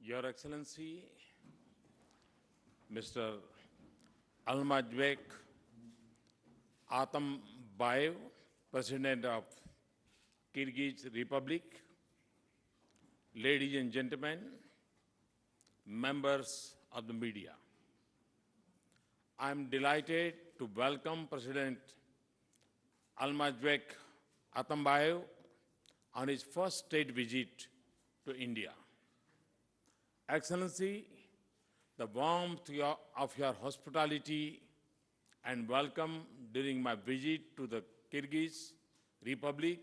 Your Excellency, Mr. Almajbek Atambayev, President of Kyrgyz Republic, ladies and gentlemen, members of the media. I am delighted to welcome President Almajbek Atambayev on his first state visit to India. Excellency, the warmth of your hospitality and welcome during my visit to the Kyrgyz Republic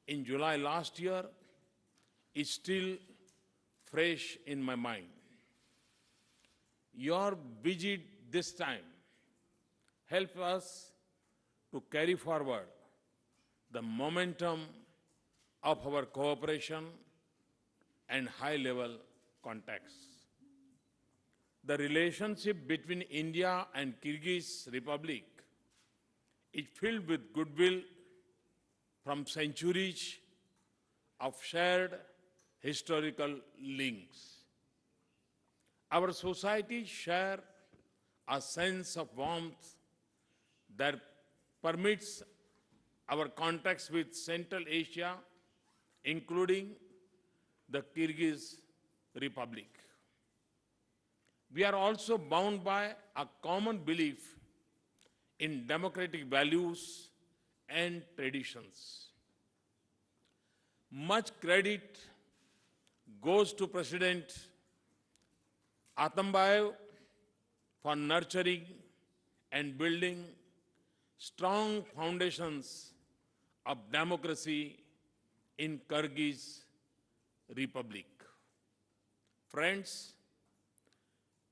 in July last year is still fresh in my mind. Your visit this time helped us to carry forward the momentum of our cooperation and high-level contacts. The relationship between India and Kyrgyz Republic is filled with goodwill from centuries of shared historical links. Our societies share a sense of warmth that permits our contacts with Central Asia, including the Kyrgyz Republic. We are also bound by a common belief in democratic values and traditions. Much credit goes to President Atambayev for nurturing and building strong foundations of democracy in Kyrgyz Republic. Friends,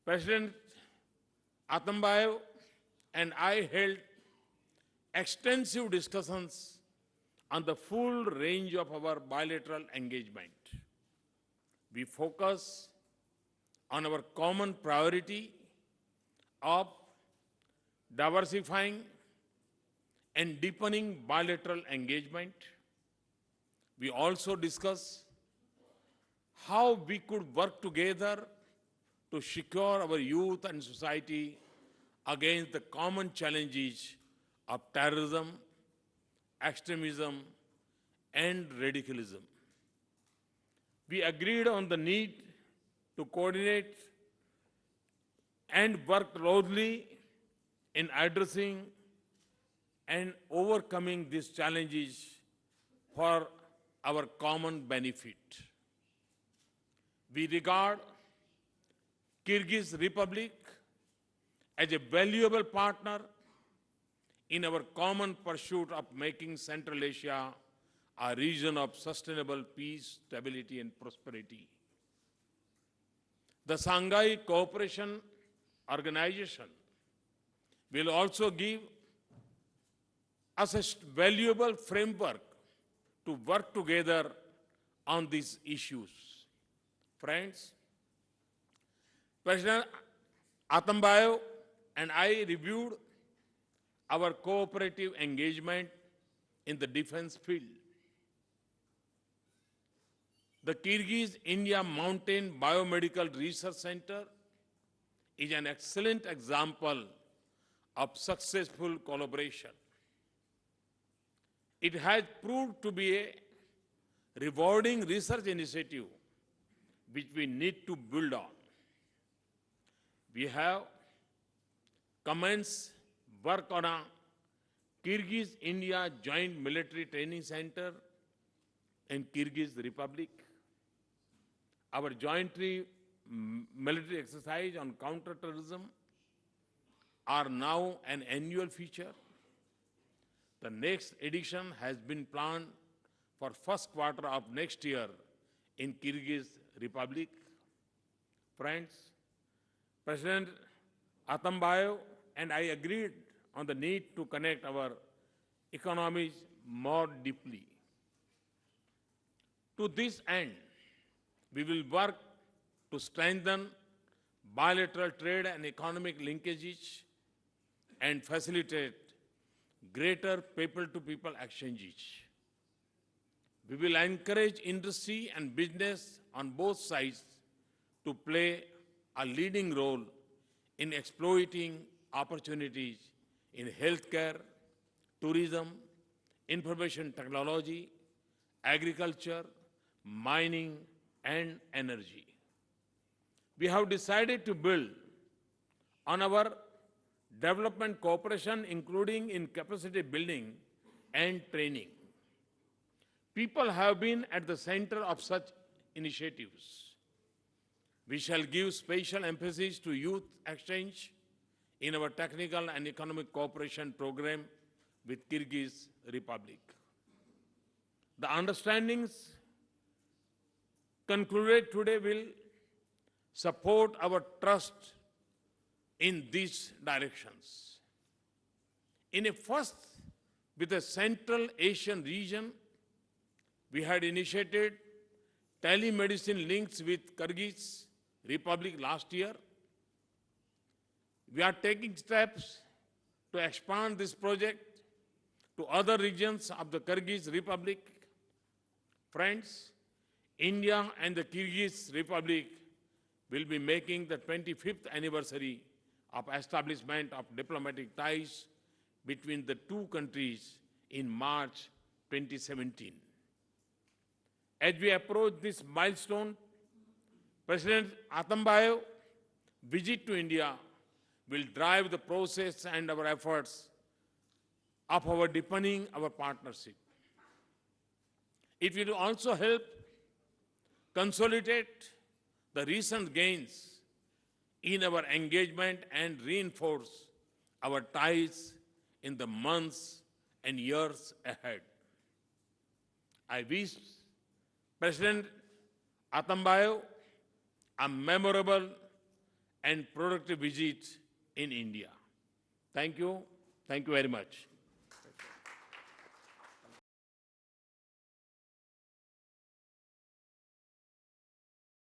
President Atambayev and I held extensive discussions on the full range of our bilateral engagement. We focus on our common priority of diversifying and deepening bilateral engagement. We also discuss how we could work together to secure our youth and society against the common challenges of terrorism, extremism, and radicalism. We agreed on the need to coordinate and work closely in addressing and overcoming these challenges for our common benefit. We regard Kyrgyz Republic as a valuable partner in our common pursuit of making Central Asia a region of sustainable peace, stability, and prosperity. The Shanghai Cooperation Organization will also give us a valuable framework to work together on these issues. Friends, President Atambayev and I reviewed our cooperative engagement in the defense field. The Kyrgyz-India Mountain Biomedical Research Center is an excellent example of successful collaboration. It has proved to be a rewarding research initiative which we need to build on. We have commenced work on a Kyrgyz-India Joint Military Training Center in Kyrgyz Republic. Our jointly military exercise on counter-terrorism are now an annual feature. The next edition has been planned for first quarter of next year in Kyrgyz Republic. Friends, President Atambayev and I agreed on the need to connect our economies more deeply. To this end, we will work to strengthen bilateral trade and economic linkages and facilitate greater people-to-people exchanges. We will encourage industry and business on both sides to play a leading role in exploiting opportunities in healthcare, tourism, information technology, agriculture, mining, and energy. We have decided to build on our development cooperation, including in capacity building and training. People have been at the center of such initiatives. We shall give special emphasis to youth exchange in our technical and economic cooperation program with Kyrgyz Republic. The understandings concluded today will support our trust in these directions. In a first with the Central Asian region, we had initiated telemedicine links with Kyrgyz Republic last year. We are taking steps to expand this project to other regions of the Kyrgyz Republic. Friends, India and the Kyrgyz Republic will be making the 25th anniversary of establishment of diplomatic ties between the two countries in March 2017. As we approach this milestone, President Atambayev visit to India will drive the process and our efforts of our deepening our partnership. It will also help consolidate the recent gains in our engagement and reinforce our ties in the months and years ahead. I wish President Atambayev a memorable and productive visit in India. Thank you. Thank you very much.